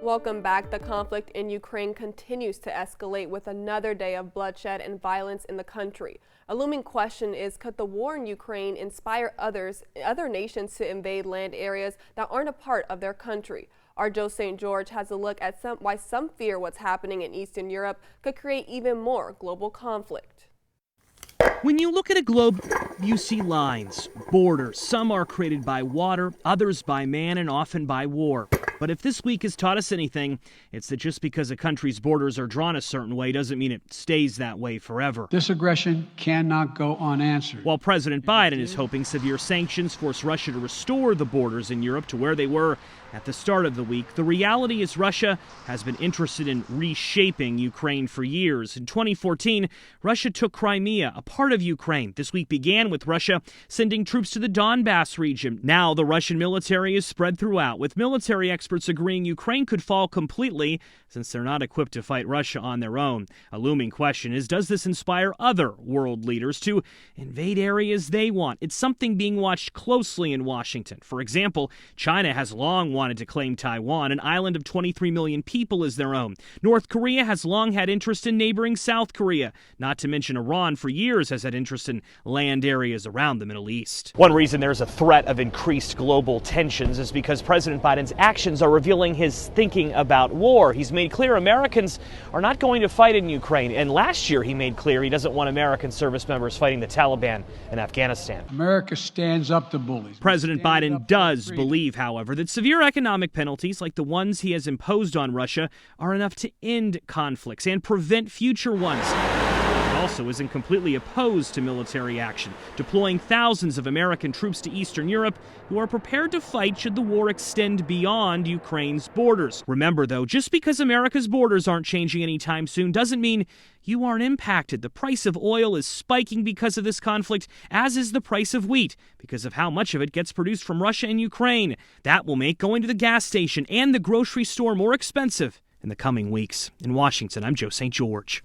Welcome back. The conflict in Ukraine continues to escalate with another day of bloodshed and violence in the country. A looming question is, could the war in Ukraine inspire other nations to invade land areas that aren't a part of their country? Our Joe St. George has a look at why some fear what's happening in Eastern Europe could create even more global conflict. When you look at a globe, you see lines, borders. Some are created by water, others by man, and often by war. But if this week has taught us anything, it's that just because a country's borders are drawn a certain way doesn't mean it stays that way forever. This aggression cannot go unanswered. While President Biden is hoping severe sanctions force Russia to restore the borders in Europe to where they were at the start of the week, the reality is Russia has been interested in reshaping Ukraine for years. In 2014, Russia took Crimea, a part of Ukraine. This week began with Russia sending troops to the Donbass region. Now the Russian military is spread throughout, with military experts agreeing Ukraine could fall completely since they're not equipped to fight Russia on their own. A looming question is, does this inspire other world leaders to invade areas they want? It's something being watched closely in Washington. For example, China has long wanted to claim Taiwan, an island of 23 million people, as their own. North Korea has long had interest in neighboring South Korea. Not to mention Iran for years has had interest in land areas around the Middle East. One reason there's a threat of increased global tensions is because President Biden's actions are revealing his thinking about war. He's made clear Americans are not going to fight in Ukraine. And last year he made clear he doesn't want American service members fighting the Taliban in Afghanistan. America stands up to bullies. President Biden does believe, however, that severe economic penalties like the ones he has imposed on Russia are enough to end conflicts and prevent future ones. He also isn't completely opposed to military action, deploying thousands of American troops to Eastern Europe who are prepared to fight should the war extend beyond Ukraine's borders. Remember, though, just because America's borders aren't changing anytime soon doesn't mean you aren't impacted. The price of oil is spiking because of this conflict, as is the price of wheat, because of how much of it gets produced from Russia and Ukraine. That will make going to the gas station and the grocery store more expensive in the coming weeks. In Washington, I'm Joe St. George.